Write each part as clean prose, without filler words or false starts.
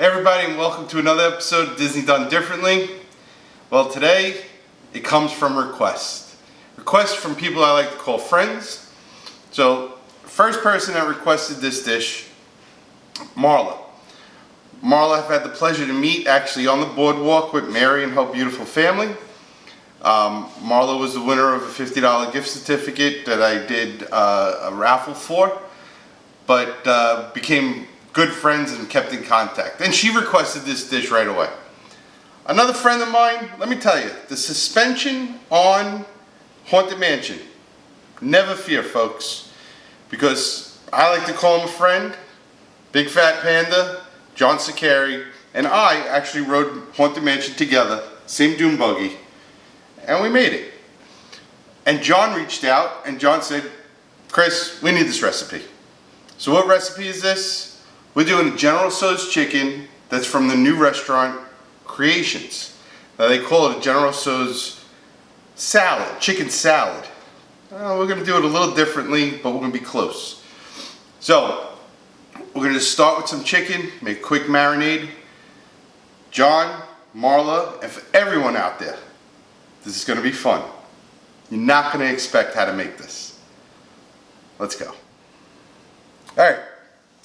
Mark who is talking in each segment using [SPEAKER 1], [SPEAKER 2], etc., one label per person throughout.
[SPEAKER 1] Hey everybody, and welcome to another episode of Disney Done Differently. Well, today it comes from requests from people I like to call friends. So first person that requested this dish, Marla. I've had the pleasure to meet actually on the boardwalk with Mary and her beautiful family. Marla was the winner of a $50 gift certificate that I did a raffle for, but became good friends and kept in contact. And she requested this dish right away. Another friend of mine, let me tell you, the suspension on Haunted Mansion. Never fear, folks, because I like to call him a friend. Big Fat Panda, John AKA, and I actually rode Haunted Mansion together, same dune buggy, and we made it. And John reached out, and John said, Chris, we need this recipe. So what recipe is this? We're doing a General Tso's chicken that's from the new restaurant, Creations. Now they call it a General Tso's salad, chicken salad. We're going to do it a little differently, but we're going to be close. So, we're going to start with some chicken, make a quick marinade. John, Marla, and for everyone out there, this is going to be fun. You're not going to expect how to make this. Let's go. Alright,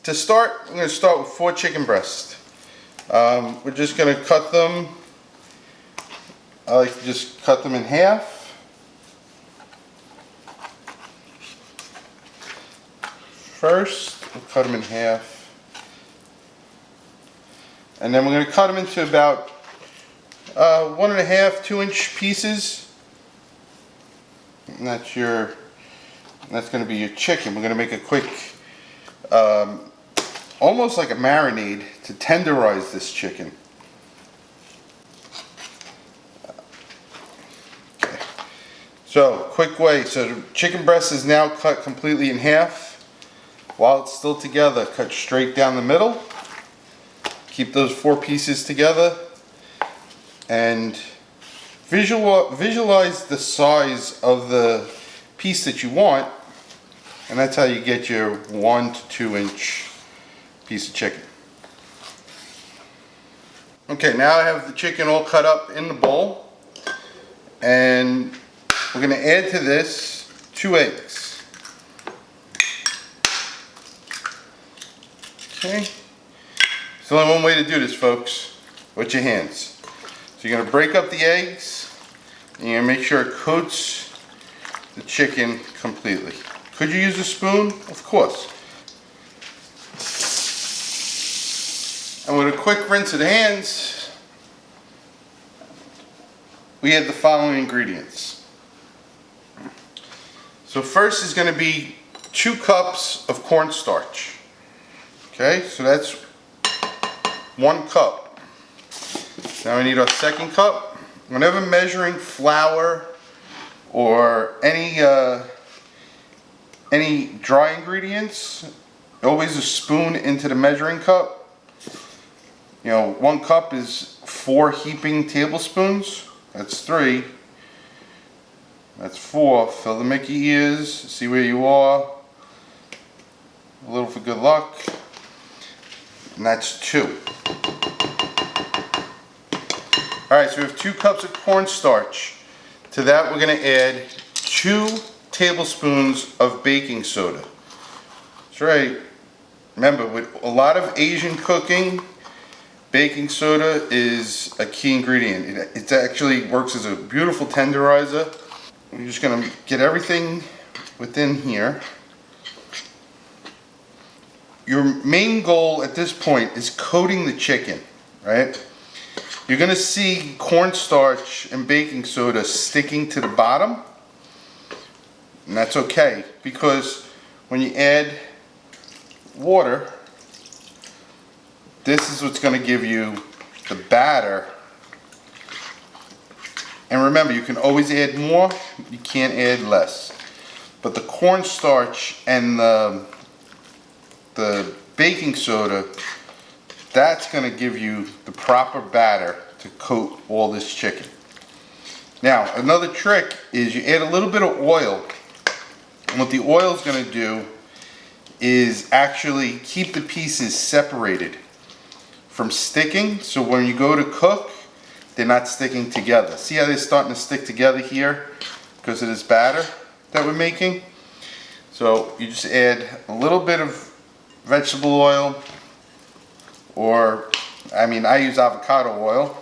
[SPEAKER 1] to start, I'm going to start with 4 chicken breasts. We're just going to cut them. I like to just cut them in half. First, we'll cut them in half. And then we're going to cut them into about 1.5, 2-inch pieces. And that's going to be your chicken. We're going to make a quick, almost like a marinade to tenderize this chicken. Okay. So, quick way. So the chicken breast is now cut completely in half. While it's still together, cut straight down the middle. Keep those 4 pieces together. And visualize the size of the piece that you want. And that's how you get your 1 to 2-inch piece of chicken. Okay, now I have the chicken all cut up in the bowl. And we're going to add to this 2 eggs. Okay. There's only one way to do this, folks, with your hands. So you're going to break up the eggs, and you're going to make sure it coats the chicken completely. Could you use a spoon? Of course. And with a quick rinse of the hands, we add the following ingredients. So first is going to be 2 cups of cornstarch. Okay, so that's 1 cup. Now we need our second cup. Whenever measuring flour or any dry ingredients, always a spoon into the measuring cup. You know, 1 cup is 4 heaping tablespoons. That's 3. That's 4. Fill the Mickey ears. See where you are. A little for good luck. And that's 2. Alright, so we have 2 cups of cornstarch. To that we're going to add 2 tablespoons of baking soda. That's right. Remember, with a lot of Asian cooking, baking soda is a key ingredient. It actually works as a beautiful tenderizer. We're just going to get everything within here. Your main goal at this point is coating the chicken, right? You're going to see cornstarch and baking soda sticking to the bottom. And that's okay, because when you add water, this is what's going to give you the batter. And remember, you can always add more, you can't add less. But the cornstarch and the baking soda, that's going to give you the proper batter to coat all this chicken. Now, another trick is you add a little bit of oil. And what the oil is going to do is actually keep the pieces separated from sticking, so when you go to cook, they're not sticking together. See how they're starting to stick together here because of this batter that we're making? So you just add a little bit of vegetable oil, or I use avocado oil.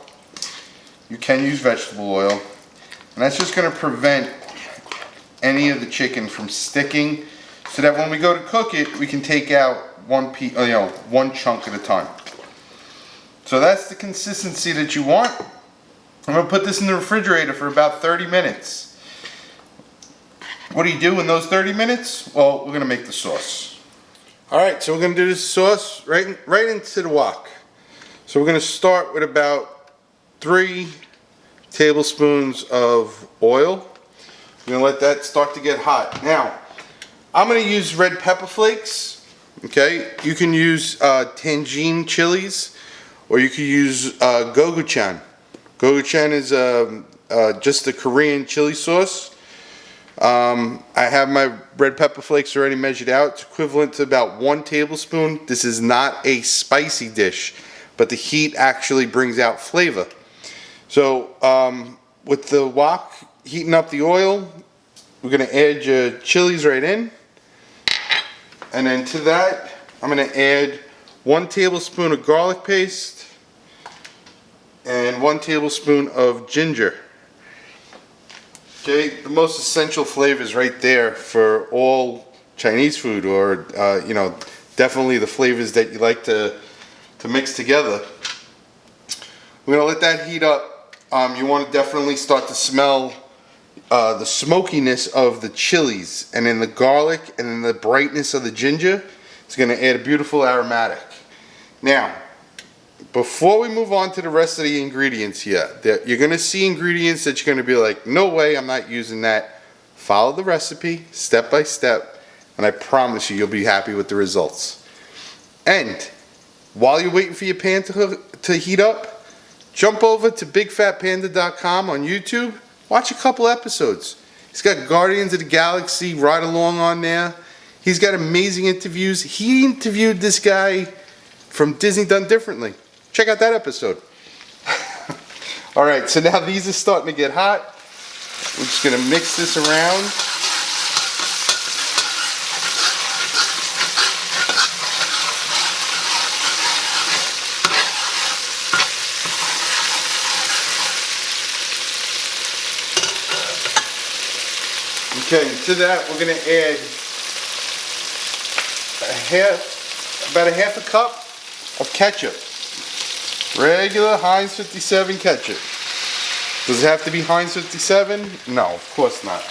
[SPEAKER 1] You can use vegetable oil, and that's just going to prevent any of the chicken from sticking, so that when we go to cook it, we can take out one chunk at a time. So that's the consistency that you want. I'm going to put this in the refrigerator for about 30 minutes. What do you do in those 30 minutes? Well, we're going to make the sauce. Alright, so we're going to do this sauce right into the wok. So we're going to start with about 3 tablespoons of oil. We're going to let that start to get hot. Now, I'm going to use red pepper flakes. Okay, you can use Tangine chilies, or you can use gochujang. Gochujang is just a Korean chili sauce. I have my red pepper flakes already measured out. It's equivalent to about 1 tablespoon. This is not a spicy dish, but the heat actually brings out flavor. So with the wok heating up the oil, we're going to add your chilies right in. And then to that, I'm going to add 1 tablespoon of garlic paste and 1 tablespoon of ginger. Okay, the most essential flavors right there for all Chinese food, or definitely the flavors that you like to mix together. We're gonna let that heat up. You want to definitely start to smell the smokiness of the chilies, and then the garlic, and then the brightness of the ginger. It's gonna add a beautiful aromatic. Now, before we move on to the rest of the ingredients here, you're going to see ingredients that you're going to be like, no way, I'm not using that. Follow the recipe step by step, and I promise you'll be happy with the results. And while you're waiting for your pan to heat up, jump over to bigfatpanda.com on YouTube. Watch a couple episodes. He's got Guardians of the Galaxy Ride Along on there. He's got amazing interviews. He interviewed this guy from Disney Done Differently. Check out that episode. Alright, so now these are starting to get hot. We're just going to mix this around. Okay, to that we're going to add about a half a cup of ketchup. Regular Heinz 57 ketchup. Does it have to be Heinz 57? No, of course not.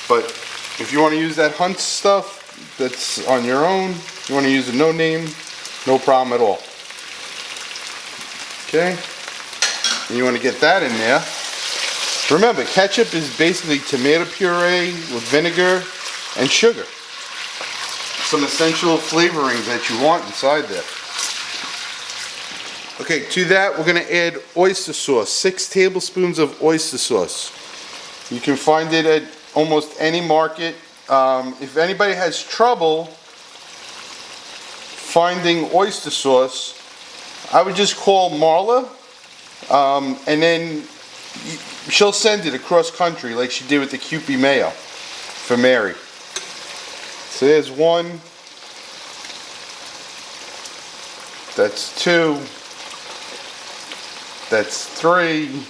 [SPEAKER 1] But if you want to use that Hunt stuff, that's on your own. If you want to use a no name, no problem at all. Okay? And you want to get that in there. Remember, ketchup is basically tomato puree with vinegar and sugar. Some essential flavoring that you want inside there. Okay, to that we're going to add oyster sauce, 6 tablespoons of oyster sauce. You can find it at almost any market. If anybody has trouble finding oyster sauce, I would just call Marla, and then she'll send it across country like she did with the Kewpie mayo for Mary. So there's 1, that's 2, that's 3,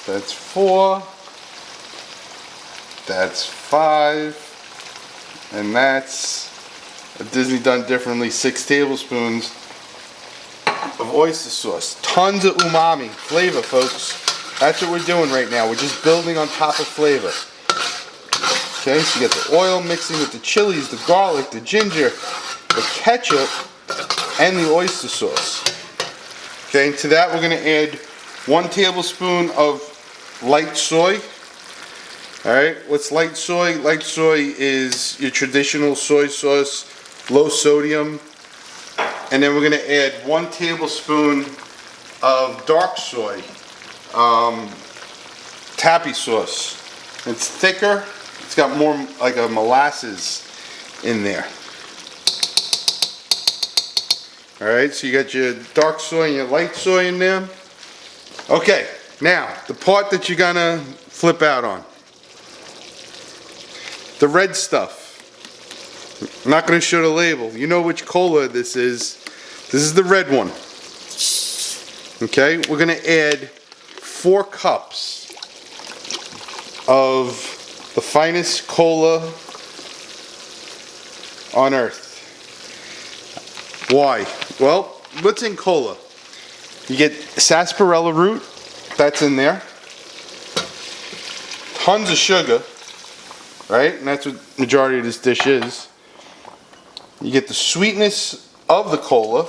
[SPEAKER 1] that's 4, that's 5, and that's a Disney Done Differently 6 tablespoons of oyster sauce. Tons of umami flavor, folks. That's what we're doing right now. We're just building on top of flavor. Okay, so you get the oil mixing with the chilies, the garlic, the ginger, the ketchup, and the oyster sauce. Okay, to that we're going to add 1 tablespoon of light soy. Alright, what's light soy? Light soy is your traditional soy sauce, low sodium. And then we're going to add 1 tablespoon of dark soy, tappy sauce. It's thicker, it's got more like a molasses in there. Alright, so you got your dark soy and your light soy in there. Okay, now the part that you're gonna flip out on. The red stuff. I'm not gonna show the label. You know which cola this is. This is the red one. Okay, we're gonna add 4 cups of the finest cola on earth. Why? Well, what's in cola? You get sarsaparilla root, that's in there. Tons of sugar, right? And that's what the majority of this dish is. You get the sweetness of the cola.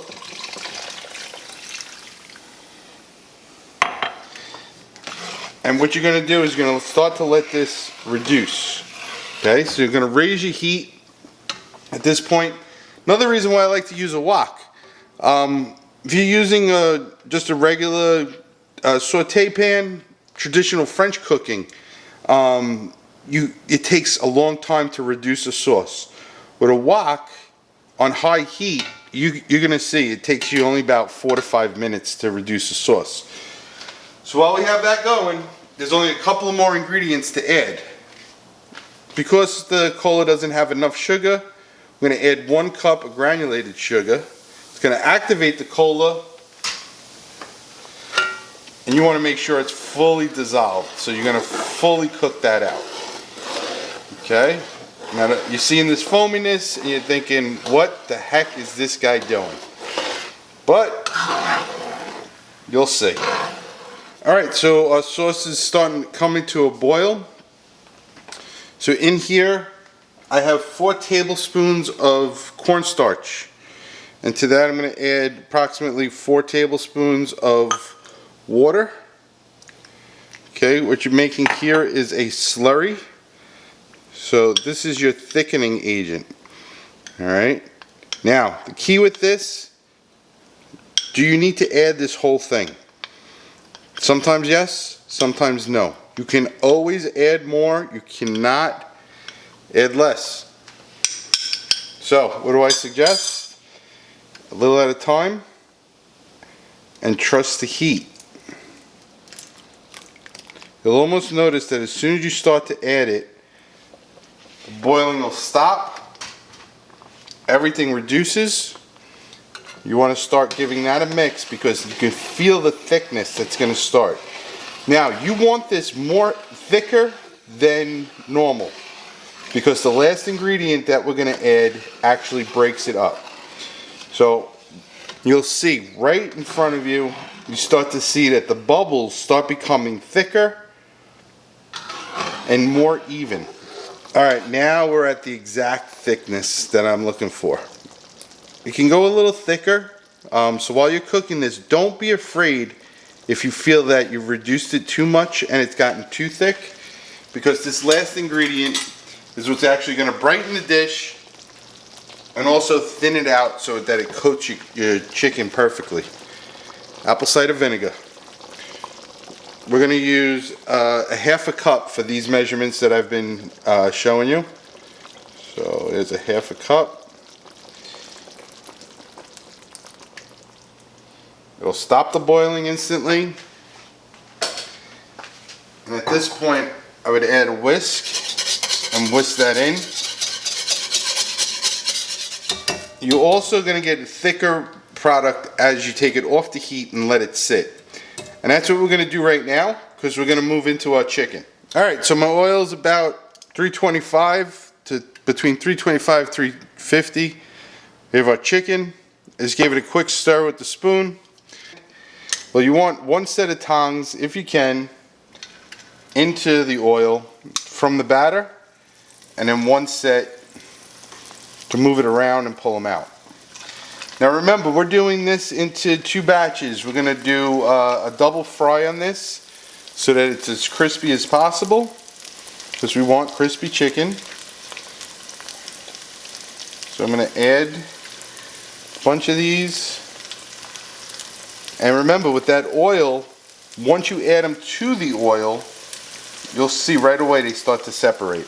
[SPEAKER 1] And what you're going to do is you're going to start to let this reduce. Okay, so you're going to raise your heat at this point. Another reason why I like to use a wok. If you're using just a regular saute pan, traditional French cooking, it takes a long time to reduce a sauce. With a wok, on high heat, you're going to see it takes you only about 4 to 5 minutes to reduce a sauce. So while we have that going, there's only a couple of more ingredients to add. Because the cola doesn't have enough sugar, we're going to add 1 cup of granulated sugar. It's going to activate the cola, and you want to make sure it's fully dissolved. So you're going to fully cook that out. Okay? Now you're seeing this foaminess, and you're thinking, what the heck is this guy doing? But you'll see. Alright, so our sauce is coming to a boil. So in here, I have 4 tablespoons of cornstarch. And to that I'm going to add approximately 4 tablespoons of water. Okay, what you're making here is a slurry. So this is your thickening agent. Alright, now the key with this, do you need to add this whole thing? Sometimes yes, sometimes no. You can always add more, you cannot add less. So, what do I suggest? A little at a time, and trust the heat. You'll almost notice that as soon as you start to add it, the boiling will stop, everything reduces. You want to start giving that a mix because you can feel the thickness that's going to start. Now, you want this more thicker than normal because the last ingredient that we're going to add actually breaks it up. So, you'll see right in front of you, you start to see that the bubbles start becoming thicker and more even. Alright, now we're at the exact thickness that I'm looking for. It can go a little thicker, so while you're cooking this, don't be afraid if you feel that you've reduced it too much and it's gotten too thick, because this last ingredient is what's actually going to brighten the dish and also thin it out so that it coats your chicken perfectly. Apple cider vinegar. We're going to use a 1/2 cup for these measurements that I've been showing you. So there's a 1/2 cup. It'll stop the boiling instantly. And at this point, I would add a whisk and whisk that in. You're also going to get a thicker product as you take it off the heat and let it sit. And that's what we're going to do right now, because we're going to move into our chicken. Alright, so my oil is about 325 to between 325 and 350. We have our chicken. Just gave it a quick stir with the spoon. Well, you want 1 set of tongs, if you can, into the oil from the batter, and then 1 set to move it around and pull them out. Now remember, we're doing this into 2 batches. We're going to do a double fry on this so that it's as crispy as possible, because we want crispy chicken. So I'm going to add a bunch of these. And remember, with that oil, once you add them to the oil, you'll see right away they start to separate.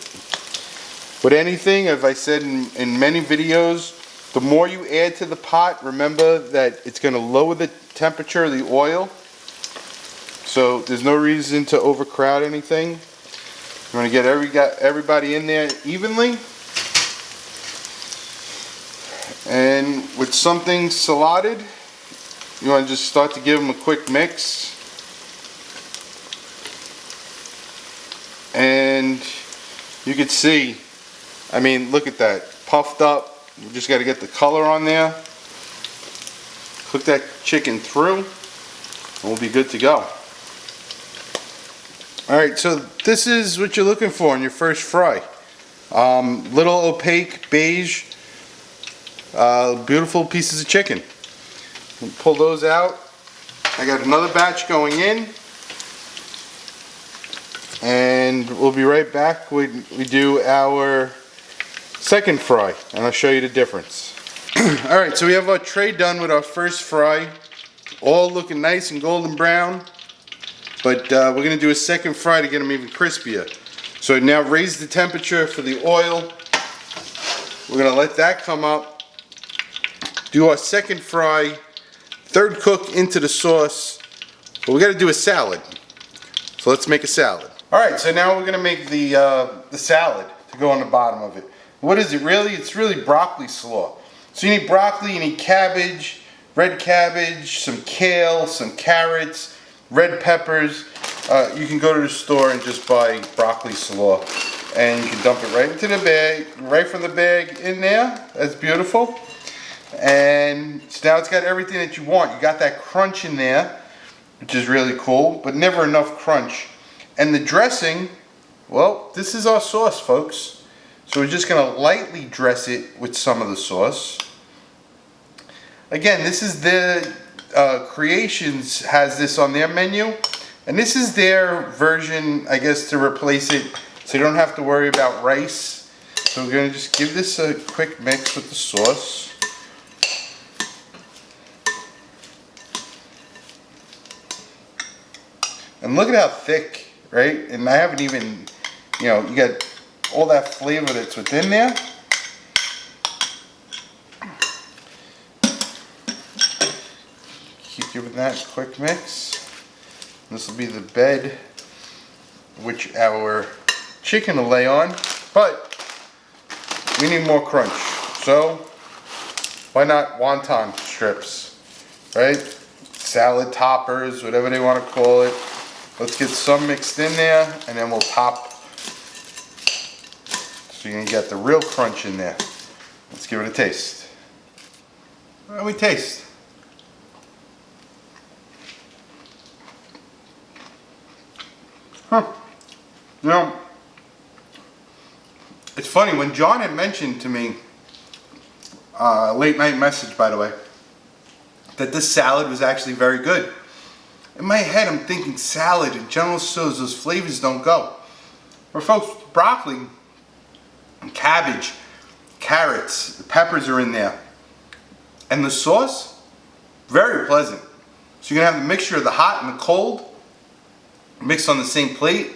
[SPEAKER 1] With anything, as I said in many videos, The more you add to the pot, remember that it's going to lower the temperature of the oil. So there's no reason to overcrowd anything. You want to get everybody in there evenly. And with something saladed, you want to just start to give them a quick mix. And you can see, I mean, look at that, puffed up. We just got to get the color on there. Cook that chicken through, and we'll be good to go. Alright, so this is what you're looking for in your first fry. Little opaque beige, beautiful pieces of chicken. We'll pull those out. I got another batch going in. And we'll be right back when we do our second fry, and I'll show you the difference. Alright, so we have our tray done with our first fry, all looking nice and golden brown, but we're going to do a second fry to get them even crispier. So now raise the temperature for the oil. We're going to let that come up, do our second fry, third cook into the sauce, but we got to do a salad. So let's make a salad. Alright, so now we're going to make the salad to go on the bottom of it. What is it really? It's really broccoli slaw. So you need broccoli, you need cabbage, red cabbage, some kale, some carrots, red peppers. You can go to the store and just buy broccoli slaw. And you can dump it right into the bag, right from the bag in there. That's beautiful. And so now it's got everything that you want. You got that crunch in there, which is really cool, but never enough crunch. And the dressing, well, this is our sauce, folks. So we're just going to lightly dress it with some of the sauce. Again, this is the Creations has this on their menu. And this is their version, I guess, to replace it so you don't have to worry about rice. So we're going to just give this a quick mix with the sauce. And look at how thick, right? And I haven't even, you know, you got all that flavor that's within there. Keep giving that a quick mix. This will be the bed which our chicken will lay on, but we need more crunch. So why not wonton strips, right? Salad toppers, whatever they want to call it. Let's get some mixed in there, and then we'll top. So you're going to get the real crunch in there. Let's give it a taste. How do we taste? Huh. You know, it's funny, when John had mentioned to me, late night message by the way, that this salad was actually very good. In my head I'm thinking salad and General Tso's, those flavors don't go. But folks, broccoli, cabbage, carrots, the peppers are in there. And the sauce, very pleasant. So you're going to have the mixture of the hot and the cold mixed on the same plate.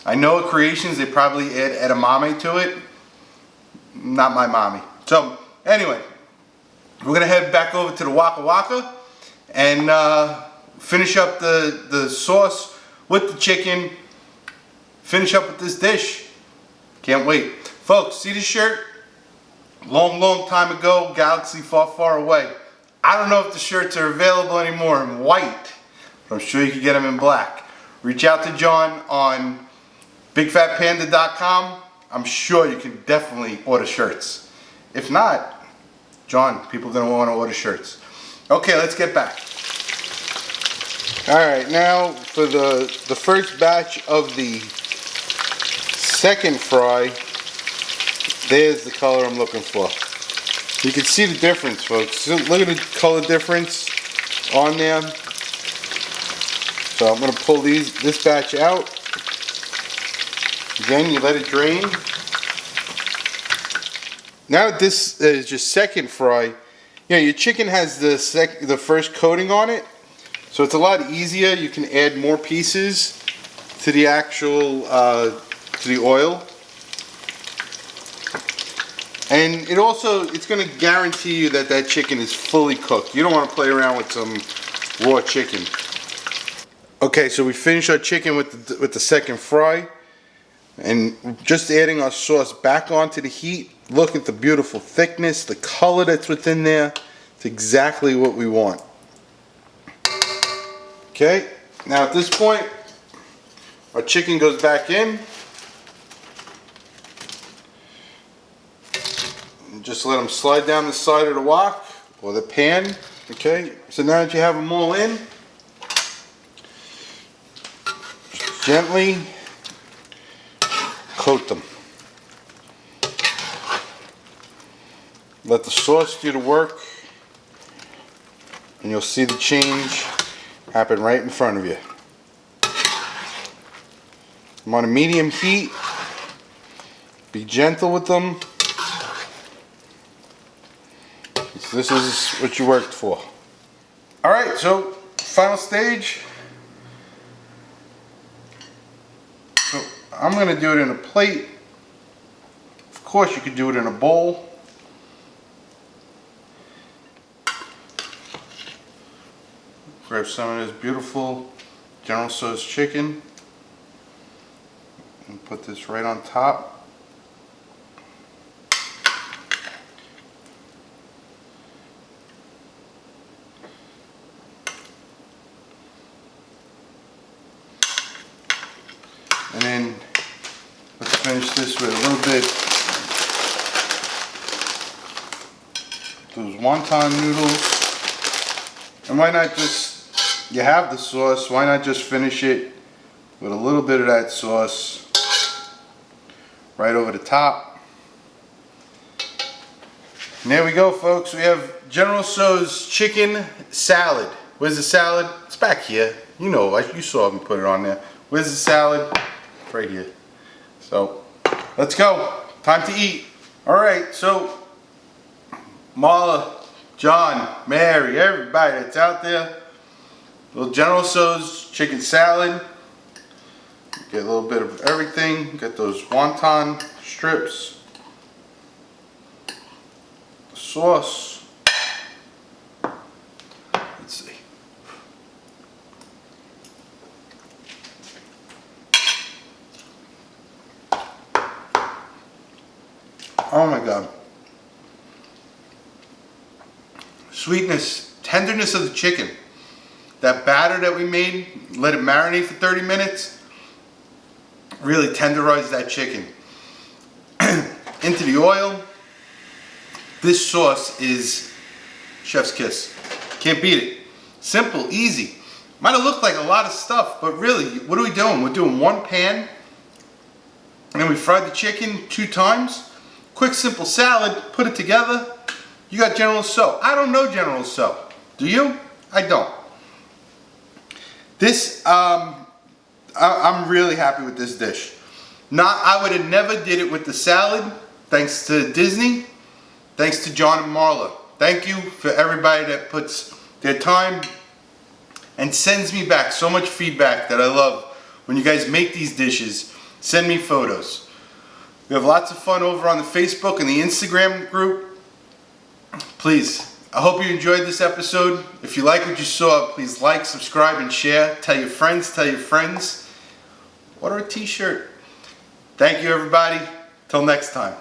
[SPEAKER 1] I know at Creations they probably add edamame to it. Not my mommy. So anyway, we're going to head back over to the Waka Waka and finish up the sauce with the chicken. Finish up with this dish. Can't wait. Folks, see this shirt? Long time ago, galaxy far away. I don't know if the shirts are available anymore in white, but I'm sure you can get them in black. Reach out to John on bigfatpanda.com. I'm sure you can definitely order shirts. If not, John, people are going to want to order shirts. Okay, let's get back. Alright, now for the first batch of the second fry, there's the color I'm looking for. You can see the difference, folks. So look at the color difference on there. So I'm going to pull this batch out. Again, you let it drain. Now this is your second fry. You know, your chicken has the first coating on it, so it's a lot easier. You can add more pieces to the actual to the oil. And it's going to guarantee you that that chicken is fully cooked. You don't want to play around with some raw chicken. Okay, so we finished our chicken with the second fry. And just adding our sauce back onto the heat. Look at the beautiful thickness, the color that's within there. It's exactly what we want. Okay, now at this point, our chicken goes back in. Just let them slide down the side of the wok or the pan. Okay, so now that you have them all in, just gently coat them. Let the sauce do the work, and you'll see the change happen right in front of you. I'm on a medium heat. Be gentle with them. This is what you worked for. Alright, so final stage. So I'm going to do it in a plate. Of course you could do it in a bowl. Grab some of this beautiful General Tso's chicken and put this right on top. And then let's finish this with a little bit of those wonton noodles. And why not just, you have the sauce, why not just finish it with a little bit of that sauce right over the top. And there we go, folks. We have General Tso's chicken salad. Where's the salad? It's back here. You know, you saw me put it on there. Where's the salad? Right here. So let's go. Time to eat. Alright, so Marla, John, Mary, everybody that's out there, little General Tso's chicken salad. Get a little bit of everything. Get those wonton strips, the sauce. Let's see. Oh my God. Sweetness, tenderness of the chicken. That batter that we made, let it marinate for 30 minutes, really tenderized that chicken. Into the oil. This sauce is chef's kiss. Can't beat it. Simple, easy. Might have looked like a lot of stuff, but really, what are we doing? We're doing one pan, and then we fried the chicken 2 times. Quick, simple salad, put it together. You got General Tso. I don't know General Tso. Do you? I don't. This, I'm really happy with this dish. I would have never did it with the salad, thanks to Disney, thanks to John and Marla. Thank you for everybody that puts their time and sends me back so much feedback that I love. When you guys make these dishes, send me photos. We have lots of fun over on the Facebook and the Instagram group. Please, I hope you enjoyed this episode. If you like what you saw, please like, subscribe, and share. Tell your friends, tell your friends. Order a t-shirt. Thank you, everybody. Till next time.